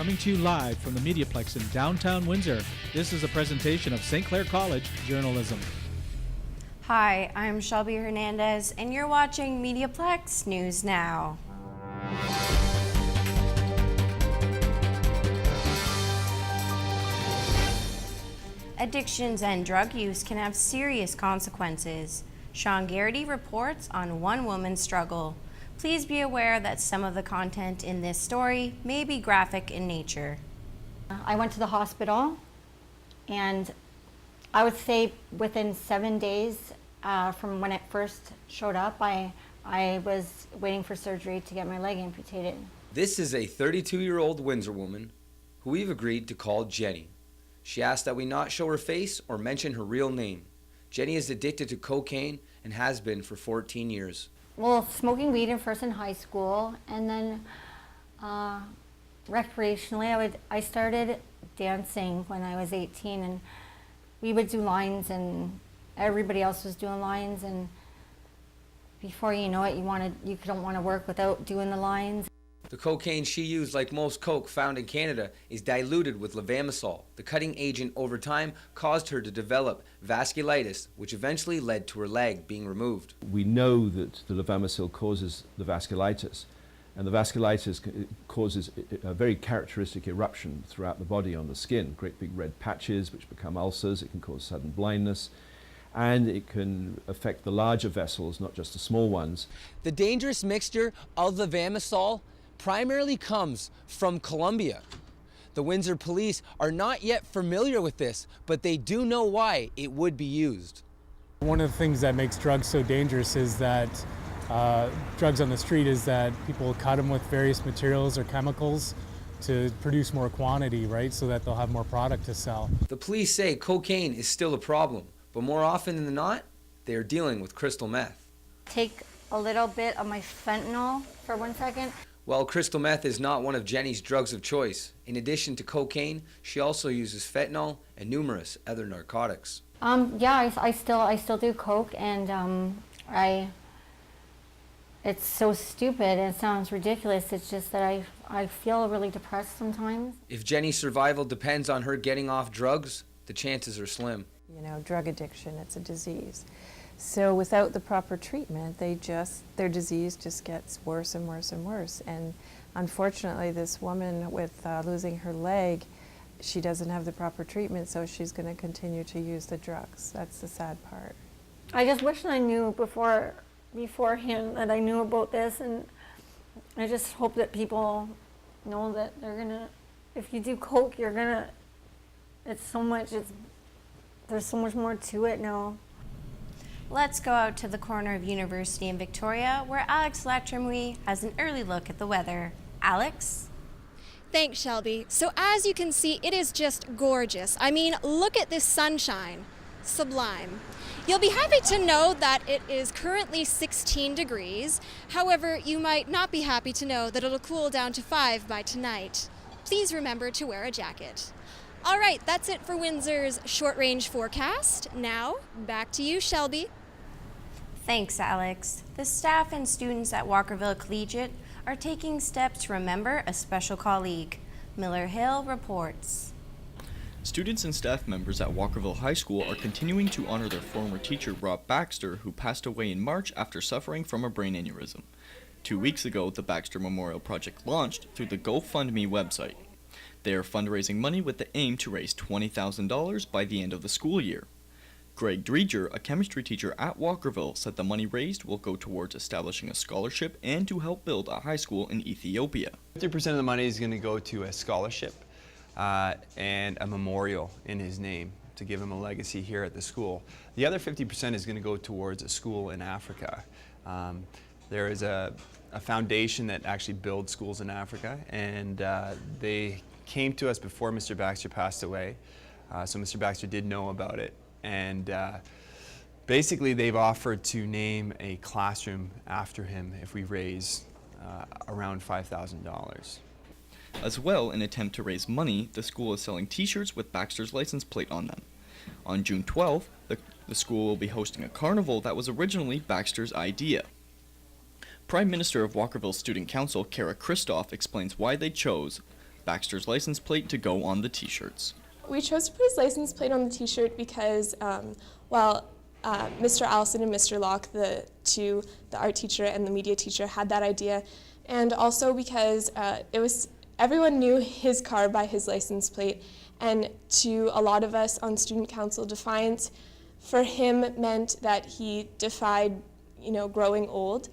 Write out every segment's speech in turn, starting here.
Coming to you live from the MediaPlex in downtown Windsor, this is a presentation of St. Clair College Journalism. Hi, I'm Shelby Hernandez, and you're watching MediaPlex News Now. Addictions and drug use can have serious consequences. Sean Garrity reports on one woman's struggle. Please be aware that some of the content in this story may be graphic in nature. I went to the hospital, and I would say within 7 days from when it first showed up, I was waiting for surgery to get my leg amputated. This is a 32-year-old Windsor woman who we've agreed to call Jenny. She asked that we not show her face or mention her real name. Jenny is addicted to cocaine and has been for 14 years. Well, smoking weed first in high school, and then recreationally, I started dancing when I was 18, and we would do lines, and everybody else was doing lines, and before you know it, you don't want to work without doing the lines. The cocaine she used, like most coke found in Canada, is diluted with levamisole. The cutting agent over time caused her to develop vasculitis, which eventually led to her leg being removed. We know that the levamisole causes the vasculitis, and the vasculitis causes a very characteristic eruption throughout the body on the skin, great big red patches which become ulcers. It can cause sudden blindness, and it can affect the larger vessels, not just the small ones. The dangerous mixture of levamisole primarily comes from Colombia. The Windsor police are not yet familiar with this, but they do know why it would be used. One of the things that makes drugs so dangerous is that drugs on the street is that people cut them with various materials or chemicals to produce more quantity, right, so that they'll have more product to sell. The police say cocaine is still a problem, but more often than not, they are dealing with crystal meth. Take a little bit of my fentanyl for 1 second. Well, crystal meth is not one of Jenny's drugs of choice. In addition to cocaine, she also uses fentanyl and numerous other narcotics. Yeah, I still do coke, and it's so stupid and it sounds ridiculous. It's just that I feel really depressed sometimes. If Jenny's survival depends on her getting off drugs, the chances are slim. You know, drug addiction, it's a disease. So without the proper treatment, their disease just gets worse and worse and worse. And unfortunately, this woman with losing her leg, she doesn't have the proper treatment, so she's going to continue to use the drugs. That's the sad part. I just wish I knew beforehand that I knew about this, and I just hope that people know that if you do coke, there's so much more to it now. Let's go out to the corner of University in Victoria, where Alex Latrimui has an early look at the weather. Alex? Thanks, Shelby. So as you can see, it is just gorgeous. I mean, look at this sunshine. Sublime. You'll be happy to know that it is currently 16 degrees. However, you might not be happy to know that it'll cool down to 5 by tonight. Please remember to wear a jacket. All right, that's it for Windsor's short-range forecast. Now, back to you, Shelby. Thanks, Alex. The staff and students at Walkerville Collegiate are taking steps to remember a special colleague. Miller Hill reports. Students and staff members at Walkerville High School are continuing to honor their former teacher, Rob Baxter, who passed away in March after suffering from a brain aneurysm. 2 weeks ago, the Baxter Memorial Project launched through the GoFundMe website. They are fundraising money with the aim to raise $20,000 by the end of the school year. Greg Dreger, a chemistry teacher at Walkerville, said the money raised will go towards establishing a scholarship and to help build a high school in Ethiopia. 50% of the money is going to go to a scholarship and a memorial in his name to give him a legacy here at the school. The other 50% is going to go towards a school in Africa. There is a foundation that actually builds schools in Africa, and they came to us before Mr. Baxter passed away, so Mr. Baxter did know about it. And basically they've offered to name a classroom after him if we raise around $5,000. As well, in an attempt to raise money, the school is selling t-shirts with Baxter's license plate on them. On June 12th, the school will be hosting a carnival that was originally Baxter's idea. Prime Minister of Walkerville Student Council, Kara Christoph, explains why they chose Baxter's license plate to go on the t-shirts. We chose to put his license plate on the t-shirt because, Mr. Allison and Mr. Locke, the art teacher and the media teacher, had that idea, and also because everyone knew his car by his license plate, and to a lot of us on student council, defiance for him meant that he defied, growing old,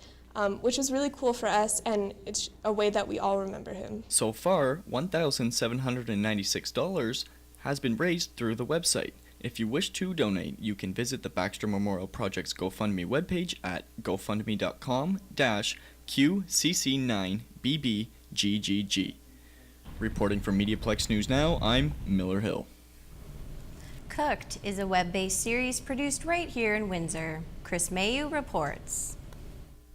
which was really cool for us, and it's a way that we all remember him. So far, $1,796 has been raised through the website. If you wish to donate, you can visit the Baxter Memorial Project's GoFundMe webpage at gofundme.com-QCC9BBGGG. Reporting from MediaPlex News Now, I'm Miller Hill. Cooked is a web-based series produced right here in Windsor. Chris Mayu reports.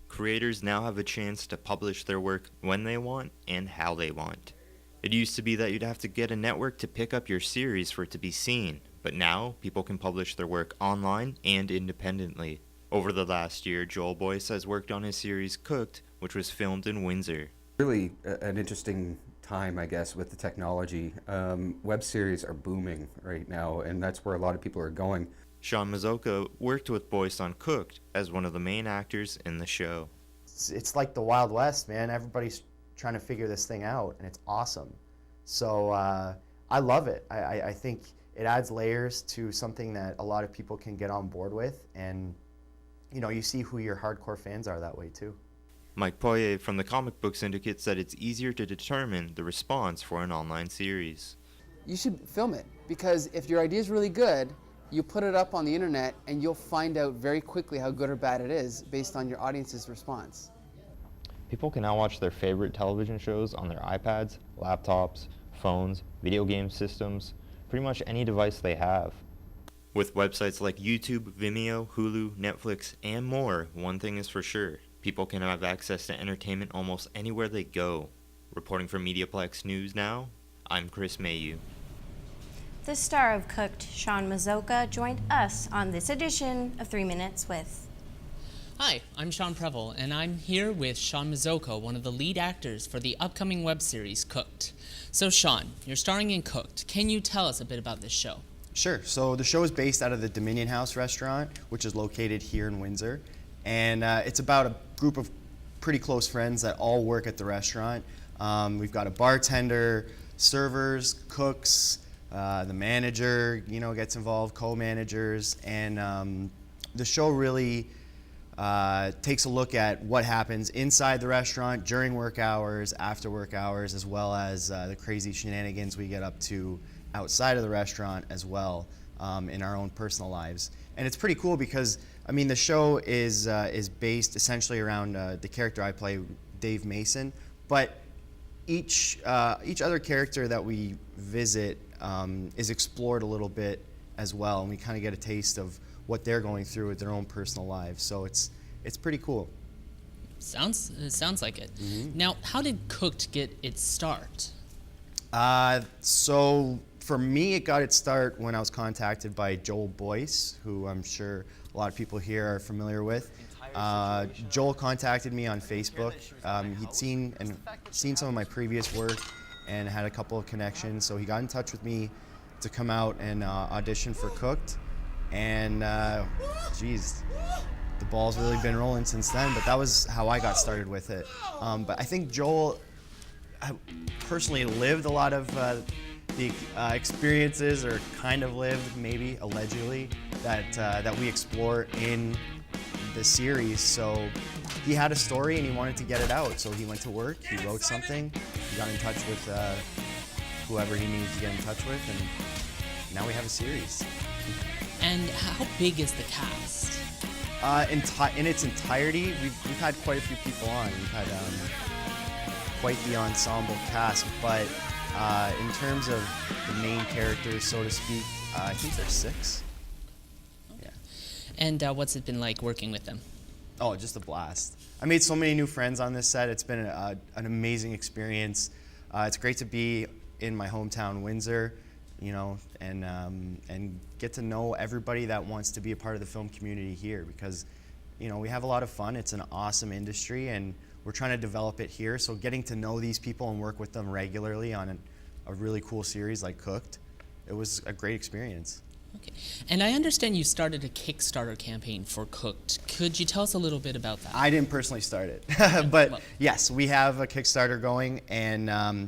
Creators now have a chance to publish their work when they want and how they want. It used to be that you'd have to get a network to pick up your series for it to be seen, but now people can publish their work online and independently. Over the last year, Joel Boyce has worked on his series Cooked, which was filmed in Windsor. Really an interesting time, I guess, with the technology. Web series are booming right now, and that's where a lot of people are going. Sean Mazoka worked with Boyce on Cooked as one of the main actors in the show. It's like the Wild West, man. Everybody's trying to figure this thing out, and it's awesome. So I love it. I think it adds layers to something that a lot of people can get on board with, and you see who your hardcore fans are that way too. Mike Poirier from the Comic Book Syndicate said it's easier to determine the response for an online series. You should film it, because if your idea is really good, you put it up on the internet and you'll find out very quickly how good or bad it is based on your audience's response. People can now watch their favorite television shows on their iPads, laptops, phones, video game systems, pretty much any device they have. With websites like YouTube, Vimeo, Hulu, Netflix, and more, one thing is for sure. People can have access to entertainment almost anywhere they go. Reporting from MediaPlex News Now, I'm Chris Mayu. The star of Cooked, Sean Mazoka, joined us on this edition of 3 Minutes With. Hi, I'm Sean Preble, and I'm here with Sean Mazoka, one of the lead actors for the upcoming web series Cooked. So Sean, you're starring in Cooked. Can you tell us a bit about this show? Sure. So the show is based out of the Dominion House restaurant, which is located here in Windsor. And it's about a group of pretty close friends that all work at the restaurant. We've got a bartender, servers, cooks, the manager, gets involved, co-managers, and the show really takes a look at what happens inside the restaurant during work hours, after work hours, as well as the crazy shenanigans we get up to outside of the restaurant as well, in our own personal lives. And it's pretty cool because, the show is based essentially around the character I play, Dave Mason, but each other character that we visit is explored a little bit as well, and we kind of get a taste of what they're going through with their own personal lives. So it's pretty cool. It sounds like it. Mm-hmm. Now, how did Cooked get its start? So for me, it got its start when I was contacted by Joel Boyce, who I'm sure a lot of people here are familiar with. Joel contacted me on Facebook. He'd seen some of my previous work and had a couple of connections, so he got in touch with me to come out and audition for Cooked. And geez, the ball's really been rolling since then, but that was how I got started with it. But I think Joel personally lived a lot of the experiences, or kind of lived, maybe, allegedly, that we explore in the series. So he had a story and he wanted to get it out, so he went to work, he wrote something, he got in touch with whoever he needed to get in touch with, and now we have a series. And how big is the cast? In its entirety, we've had quite a few people on. We've had quite the ensemble cast, but in terms of the main characters, so to speak, I think there's 6. Yeah. And what's it been like working with them? Oh, just a blast. I made so many new friends on this set. It's been an amazing experience. It's great to be in my hometown, Windsor, and get to know everybody that wants to be a part of the film community here, because, we have a lot of fun. It's an awesome industry, and we're trying to develop it here. So getting to know these people and work with them regularly on a really cool series like Cooked, it was a great experience. Okay. And I understand you started a Kickstarter campaign for Cooked. Could you tell us a little bit about that? I didn't personally start it, but yes, we have a Kickstarter going, and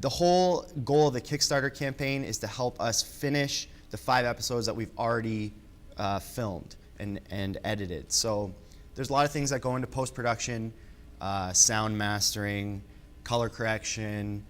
the whole goal of the Kickstarter campaign is to help us finish the 5 episodes that we've already filmed and edited. So there's a lot of things that go into post-production, sound mastering, color correction,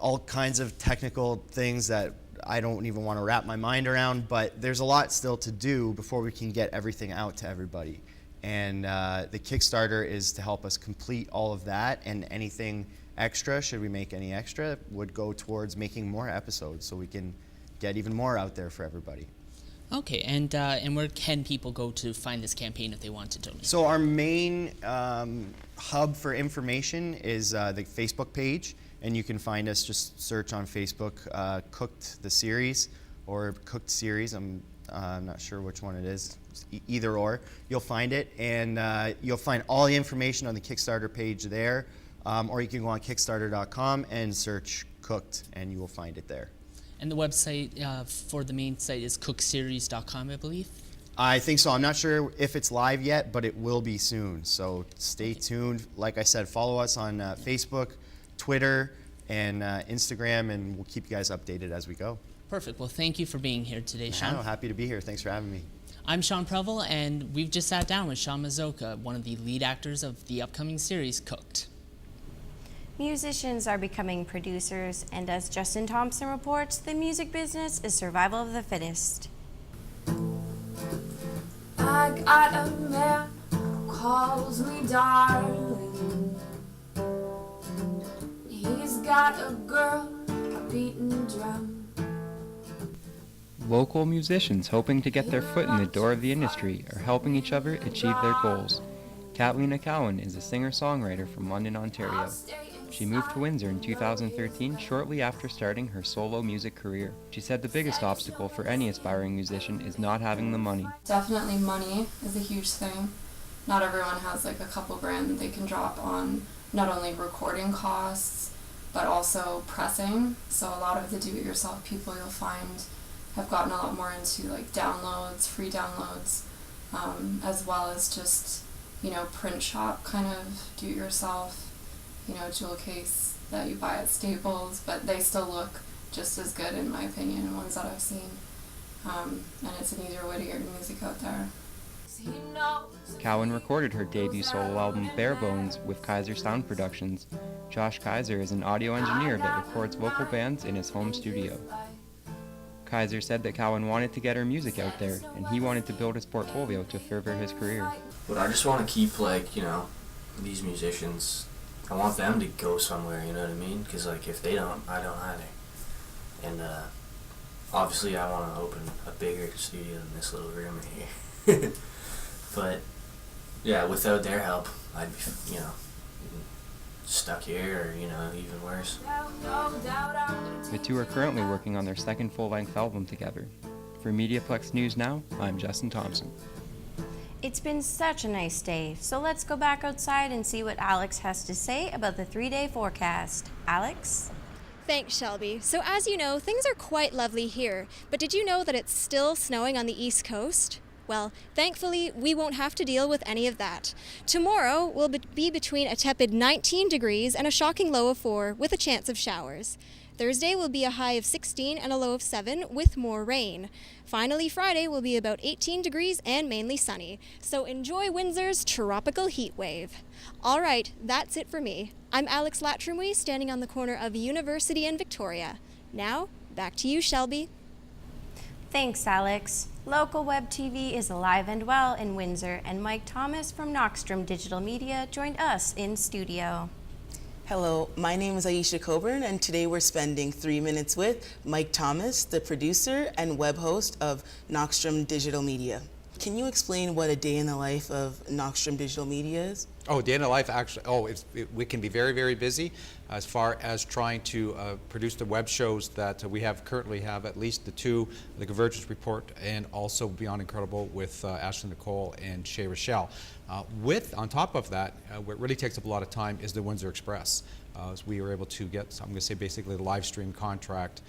all kinds of technical things that I don't even want to wrap my mind around, but there's a lot still to do before we can get everything out to everybody. And the Kickstarter is to help us complete all of that, and anything extra, should we make any extra, would go towards making more episodes so we can get even more out there for everybody. Okay, and where can people go to find this campaign if they want to donate? So our main hub for information is the Facebook page, and you can find us, just search on Facebook, Cooked the Series or Cooked Series. I'm not sure which one it is. Either or, you'll find it, and you'll find all the information on the Kickstarter page there, or you can go on Kickstarter.com and search Cooked, and you will find it there. And the website for the main site is cookseries.com, I believe? I think so. I'm not sure if it's live yet, but it will be soon. So stay tuned. Like I said, follow us on Facebook, Twitter, and Instagram, and we'll keep you guys updated as we go. Perfect. Well, thank you for being here today, Sean. I'm happy to be here. Thanks for having me. I'm Sean Prevel, and we've just sat down with Sean Mazoka, one of the lead actors of the upcoming series, Cooked. Musicians are becoming producers, and as Justin Thompson reports, the music business is survival of the fittest. I got a man who calls me darling. He's got a girl, a beating drum. Local musicians hoping to get their foot in the door of the industry are helping each other achieve their goals. Catalina Cowan is a singer-songwriter from London, Ontario. She moved to Windsor in 2013 shortly after starting her solo music career. She said the biggest obstacle for any aspiring musician is not having the money. Definitely money is a huge thing. Not everyone has like a couple grand that they can drop on not only recording costs but also pressing. So a lot of the do-it-yourself people you'll find have gotten a lot more into like downloads, free downloads, as well as just, you know, print shop kind of do-it-yourself, you know, jewel case that you buy at Staples, but they still look just as good in my opinion, ones that I've seen. And it's an easier way to get your music out there. Cowan recorded her debut solo album Bare Bones with Kaiser Sound Productions. Josh Kaiser is an audio engineer that records vocal bands in his home studio. Kaiser said that Cowan wanted to get her music out there, and he wanted to build his portfolio to further his career. But I just want to keep, like, you know, these musicians, I want them to go somewhere, you know what I mean? Because, like, if they don't, I don't either. And, obviously I want to open a bigger studio than this little room in here. But, yeah, without their help, I'd be, you know, stuck here or, you know, even worse. The two are currently working on their second full-length album together. For MediaPlex News Now, I'm Justin Thompson. It's been such a nice day, so let's go back outside and see what Alex has to say about the 3-day forecast. Alex? Thanks, Shelby. So as you know, things are quite lovely here, but did you know that it's still snowing on the East Coast? Well, thankfully, we won't have to deal with any of that. Tomorrow will be between a tepid 19 degrees and a shocking low of 4 with a chance of showers. Thursday will be a high of 16 and a low of 7 with more rain. Finally, Friday will be about 18 degrees and mainly sunny. So enjoy Windsor's tropical heat wave. All right, that's it for me. I'm Alex Latrimwe, standing on the corner of University and Victoria. Now, back to you, Shelby. Thanks, Alex. Local Web TV is alive and well in Windsor, and Mike Thomas from Knockstrom Digital Media joined us in studio. Hello, my name is Aisha Coburn, and today we're spending 3 minutes with Mike Thomas, the producer and web host of Knockstrom Digital Media. Can you explain what a day in the life of Knockstrom Digital Media is? Oh, day in the life actually, we can be very, very busy as far as trying to produce the web shows that we currently have at least the Convergence Report, and also Beyond Incredible with Ashley Nicole and Shay Rochelle. On top of that, what really takes up a lot of time is the Windsor Express. So we were able to get, I'm going to say basically the live stream contract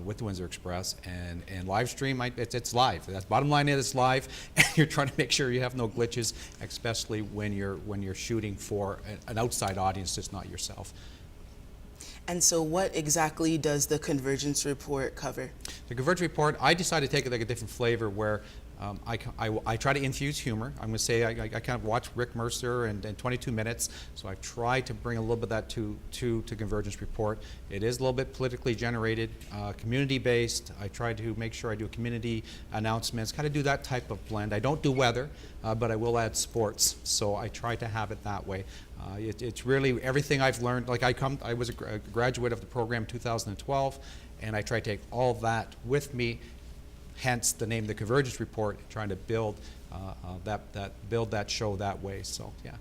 with the Windsor Express, and live stream, it's live. That's bottom line is it's live, and you're trying to make sure you have no glitches, especially when you're shooting for an outside audience that's not yourself. And so what exactly does the Convergence Report cover? The Convergence Report, I decided to take it like a different flavor where I try to infuse humor. I'm going to say I kind of watch Rick Mercer and 22 Minutes, so I've tried to bring a little bit of that to Convergence Report. It is a little bit politically generated, community-based. I try to make sure I do community announcements, kind of do that type of blend. I don't do weather, but I will add sports, so I try to have it that way. It's really everything I've learned. Like I was a graduate of the program in 2012, and I try to take all that with me. Hence the name, the Convergence Report, trying to build that show that way. So yeah.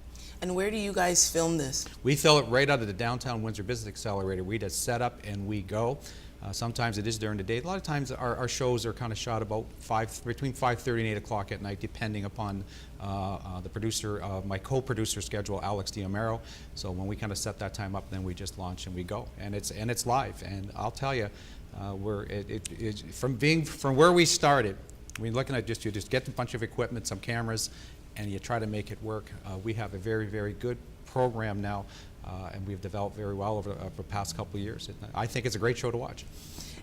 And where do you guys film this? We film it right out of the downtown Windsor Business Accelerator. We just set up and we go. Sometimes it is during the day. A lot of times our shows are kind of shot about between 5:30 and 8 o'clock at night, depending upon the producer, my co-producer schedule, Alex Diomero. So when we kind of set that time up, then we just launch and we go, and it's live. And I'll tell you, from where we started, we're looking at you just get a bunch of equipment, some cameras, and you try to make it work. We have a very, very good program now, and we've developed very well over the past couple of years. I think it's a great show to watch.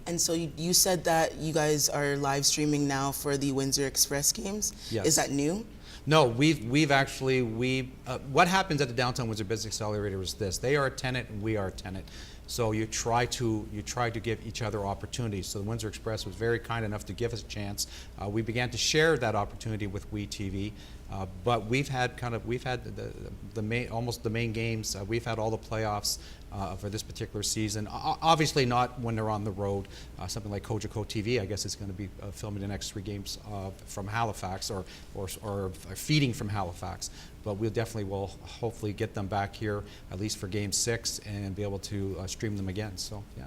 And so you said that you guys are live streaming now for the Windsor Express games. Yes. Is that new? No, we've actually, what happens at the Downtown Windsor Business Accelerator is this: they are a tenant and we are a tenant. So you try to give each other opportunities. So the Windsor Express was very kind enough to give us a chance. We began to share that opportunity with WeTV, but we've had almost the main games. We've had all the playoffs for this particular season. Obviously not when they're on the road. Something like Cogeco TV, I guess, is going to be filming the next 3 games from Halifax or feeding from Halifax. But we definitely will hopefully get them back here at least for Game 6 and be able to stream them again. So yeah.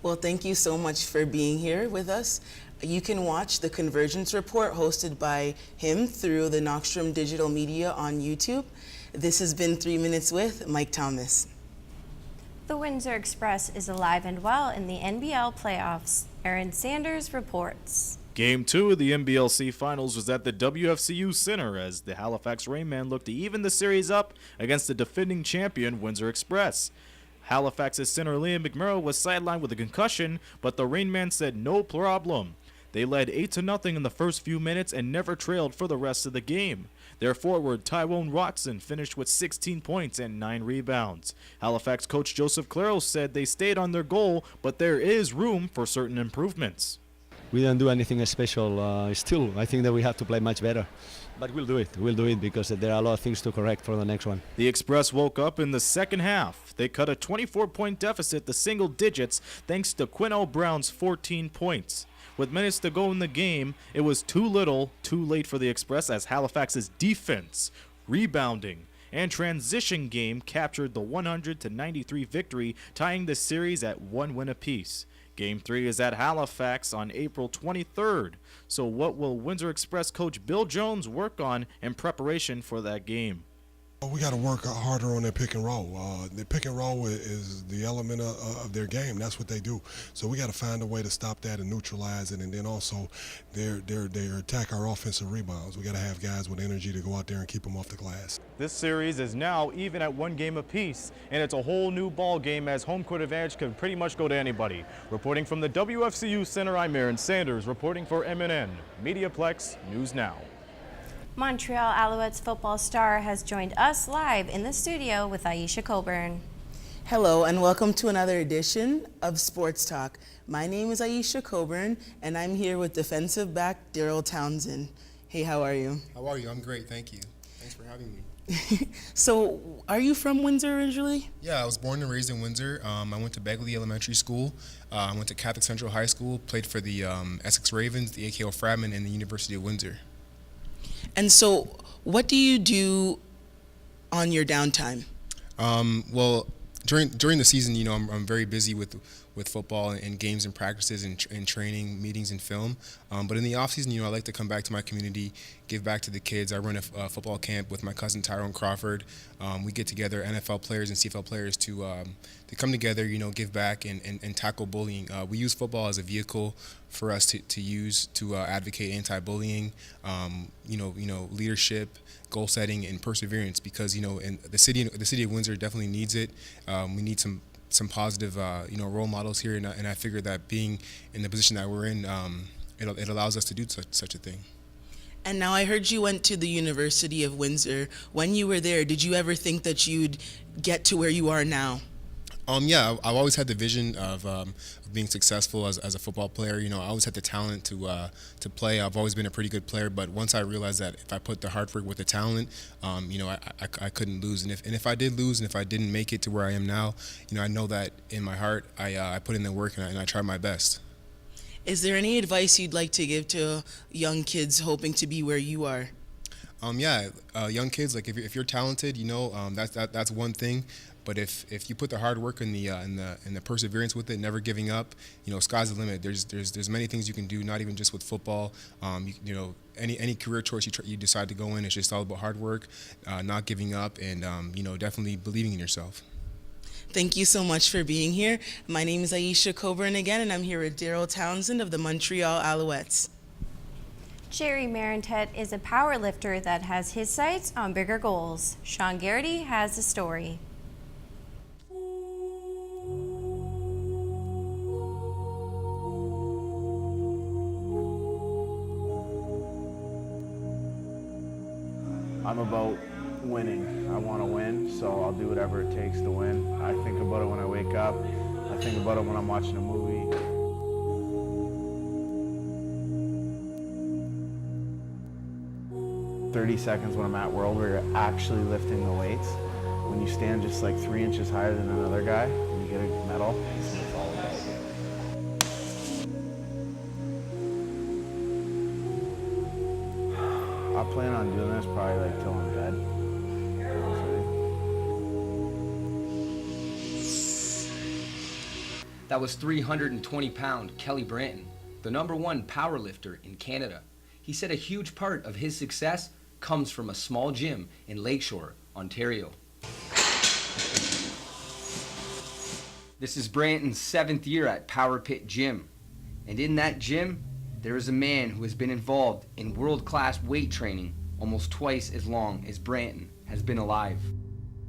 Well, thank you so much for being here with us. You can watch the Convergence Report hosted by him through the Knockstrom Digital Media on YouTube. This has been 3 Minutes with Mike Thomas. The Windsor Express is alive and well in the NBL playoffs. Aaron Sanders reports. Game 2 of the NBLC Finals was at the WFCU Center as the Halifax Rainmen looked to even the series up against the defending champion Windsor Express. Halifax's center Liam McMurrow was sidelined with a concussion, but the Rainmen said no problem. They led 8-0 in the first few minutes and never trailed for the rest of the game. Their forward, Tyrone Watson, finished with 16 points and 9 rebounds. Halifax coach Joseph Claro said they stayed on their goal, but there is room for certain improvements. We didn't do anything special. Still, I think that we have to play much better. But we'll do it. We'll do it because there are a lot of things to correct for the next one. The Express woke up in the second half. They cut a 24-point deficit to single digits thanks to Quinn Brown's 14 points. With minutes to go in the game, it was too little, too late for the Express as Halifax's defense, rebounding, and transition game captured the 100-93 victory, tying the series at 1 win apiece. Game 3 is at Halifax on April 23rd. So what will Windsor Express coach Bill Jones work on in preparation for that game? We got to work harder on their pick and roll. The pick and roll is the element of their game. That's what they do. So we got to find a way to stop that and neutralize it, and then also their attack our offensive rebounds. We got to have guys with energy to go out there and keep them off the glass. This series is now even at 1 game apiece, and it's a whole new ball game as home court advantage can pretty much go to anybody. Reporting from the WFCU Center, I'm Aaron Sanders. Reporting for MNN MediaPlex News Now. Montreal Alouettes football star has joined us live in the studio with Aisha Coburn. Hello and welcome to another edition of Sports Talk. My name is Aisha Coburn and I'm here with defensive back Daryl Townsend. Hey, how are you? How are you? I'm great, thank you. Thanks for having me. So, are you from Windsor originally? Yeah, I was born and raised in Windsor. I went to Begley Elementary School. I went to Catholic Central High School, played for the Essex Ravens, the AKO Fratman, and the University of Windsor. And so, what do you do on your downtime? Well, during the season, you know, I'm very busy with football and games and practices and training, meetings and film. But in the off season, you know, I like to come back to my community, give back to the kids. I run a football camp with my cousin Tyrone Crawford. We get together, NFL players and CFL players, to come together, you know, give back and tackle bullying. We use football as a vehicle for us to use to advocate anti-bullying, you know, leadership, goal setting, and perseverance. Because, you know, in the city of Windsor definitely needs it. We need some positive, you know, role models here, and I figure that being in the position that we're in, it allows us to do such a thing. And now I heard you went to the University of Windsor. When you were there, did you ever think that you'd get to where you are now? Yeah, I've always had the vision of being successful as a football player. You know, I always had the talent to play. I've always been a pretty good player, but once I realized that if I put the hard work with the talent, you know, I couldn't lose. And if I did lose, and if I didn't make it to where I am now, you know, I know that in my heart I put in the work and I tried my best. Is there any advice you'd like to give to young kids hoping to be where you are? Yeah, young kids, like if you're talented, you know, that's one thing. But if you put the hard work and the perseverance with it, never giving up, you know, sky's the limit. There's many things you can do, not even just with football. You know, any career choice you decide to go in, it's just all about hard work, not giving up, and you know, definitely believing in yourself. Thank you so much for being here. My name is Aisha Coburn again, and I'm here with Daryl Townsend of the Montreal Alouettes. Jerry Marentet is a power lifter that has his sights on bigger goals. Sean Garrity has the story. I'm about winning. I want to win, so I'll do whatever it takes to win. I think about it when I wake up. I think about it when I'm watching a movie. "30 seconds when I'm at World where you're actually lifting the weights. When you stand just like 3 inches higher than another guy and you get a medal, that's what it's all about. I plan on doing this probably like till I'm dead. That was 320-pound Kelly Branton, the #1 power lifter in Canada. He said a huge part of his success comes from a small gym in Lakeshore, Ontario. This is Branton's 7th year at Power Pit Gym. And in that gym, there is a man who has been involved in world-class weight training almost twice as long as Branton has been alive.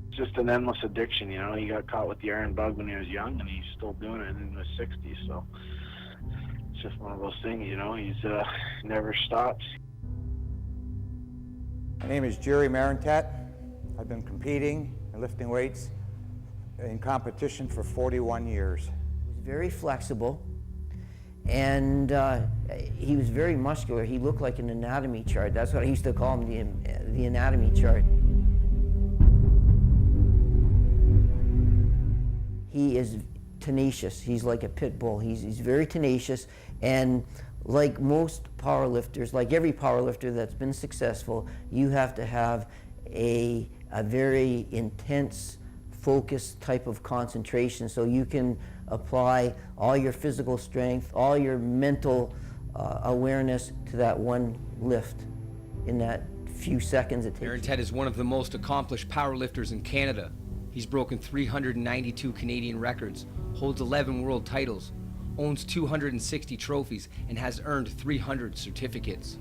It's just an endless addiction, you know. He got caught with the iron bug when he was young, and he's still doing it in his 60s, so it's just one of those things, you know. He's never stops. My name is Jerry Marentet. I've been competing and lifting weights in competition for 41 years. He was very flexible, and he was very muscular. He looked like an anatomy chart. That's what I used to call him, the anatomy chart. He is tenacious. He's like a pit bull. He's very tenacious, and like most powerlifters, like every powerlifter that's been successful, you have to have a very intense, focused type of concentration so you can apply all your physical strength, all your mental awareness to that one lift in that few seconds it takes. Marentet is one of the most accomplished powerlifters in Canada. He's broken 392 Canadian records, holds 11 world titles, owns 260 trophies, and has earned 300 certificates.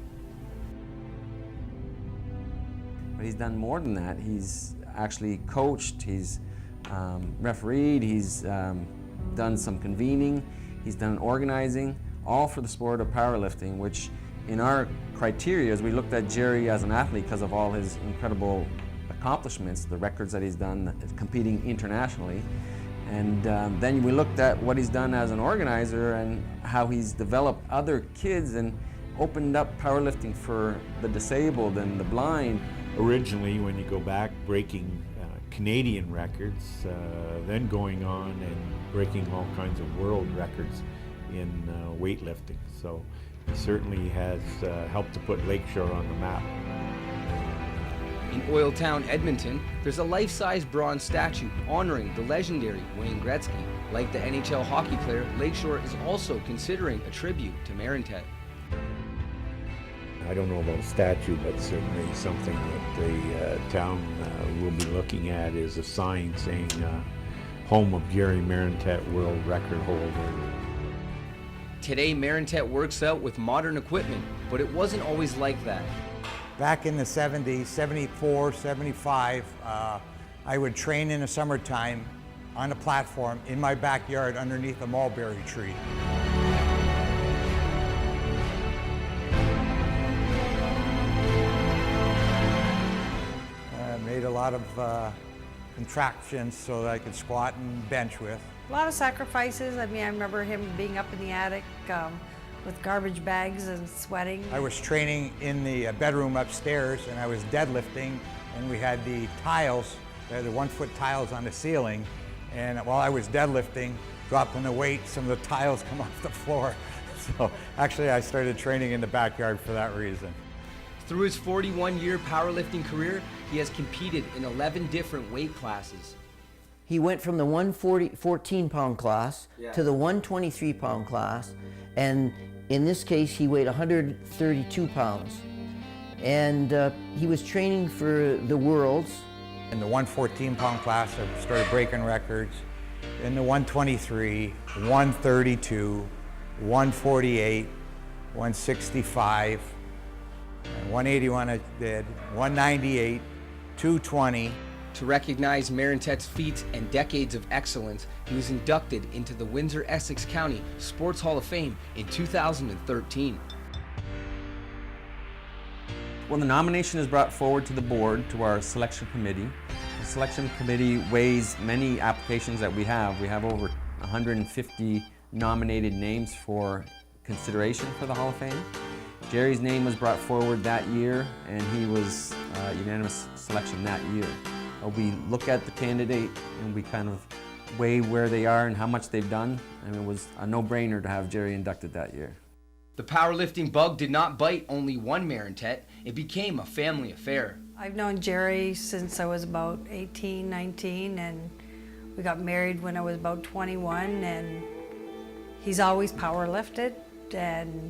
But he's done more than that. He's actually coached, he's refereed, he's done some convening, he's done organizing, all for the sport of powerlifting, which in our criteria, as we looked at Jerry as an athlete because of all his incredible accomplishments, the records that he's done competing internationally, and then we looked at what he's done as an organizer and how he's developed other kids and opened up powerlifting for the disabled and the blind. Originally, when you go back, breaking Canadian records, then going on and breaking all kinds of world records in weightlifting. So he certainly has helped to put Lakeshore on the map. In Oiltown, Edmonton, there's a life-size bronze statue honoring the legendary Wayne Gretzky. Like the NHL hockey player, Lakeshore is also considering a tribute to Marintet. I don't know about a statue, but certainly something that the town will be looking at is a sign saying home of Gary Marintet, world record holder. Today, Marintet works out with modern equipment, but it wasn't always like that. Back in the 70s, 74, 75, I would train in the summertime on a platform in my backyard underneath a mulberry tree. Made a lot of contraptions so that I could squat and bench with. A lot of sacrifices. I mean, I remember him being up in the attic with garbage bags and sweating. I was training in the bedroom upstairs and I was deadlifting, and we had the tiles, the 1-foot tiles on the ceiling, and while I was deadlifting, dropping the weight, some of the tiles come off the floor. So actually I started training in the backyard for that reason. Through his 41-year powerlifting career, he has competed in 11 different weight classes. He went from the 14-pound class to the 123-pound class, and in this case he weighed 132 pounds. And he was training for the Worlds. In the 114-pound class, I started breaking records. In the 123, 132, 148, 165, and 181 I did, 198, 220. To recognize Marintet's feats and decades of excellence, he was inducted into the Windsor-Essex County Sports Hall of Fame in 2013. When the nomination is brought forward to the board, to our selection committee, the selection committee weighs many applications that we have. We have over 150 nominated names for consideration for the Hall of Fame. Jerry's name was brought forward that year, and he was unanimous selection that year. We look at the candidate and we kind of weigh where they are and how much they've done, and it was a no-brainer to have Jerry inducted that year. The powerlifting bug did not bite only one Marintet, it became a family affair. I've known Jerry since I was about 18, 19, and we got married when I was about 21, and he's always powerlifted, and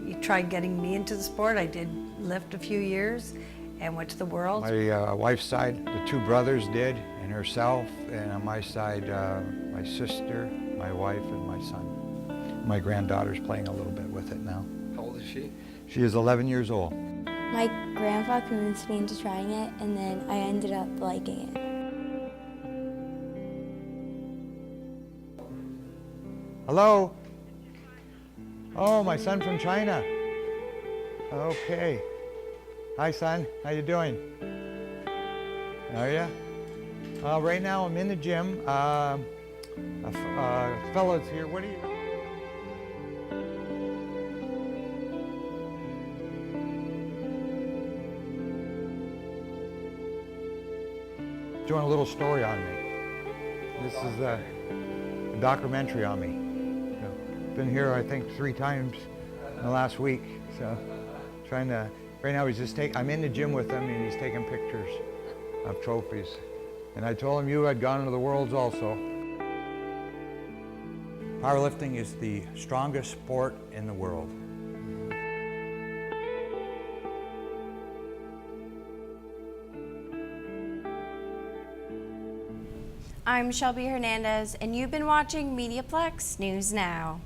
he tried getting me into the sport. I did lift a few years and went to the Worlds. My wife's side, the 2 brothers did, and herself, and on my side, my sister, my wife, and my son. My granddaughter's playing a little bit with it now. How old is she? She is 11 years old. My grandpa convinced me into trying it, and then I ended up liking it. Hello? Oh, my son from China. Okay. Hi, son. How you doing? Are ya? Right now I'm in the gym. A fellow's here. What are you? Doing a little story on me. This is a documentary on me. Been here, I think, 3 times in the last week. So, trying to. Right now, I'm in the gym with him, and he's taking pictures of trophies. And I told him you had gone to the Worlds also. Powerlifting is the strongest sport in the world. I'm Shelby Hernandez, and you've been watching MediaPlex News Now.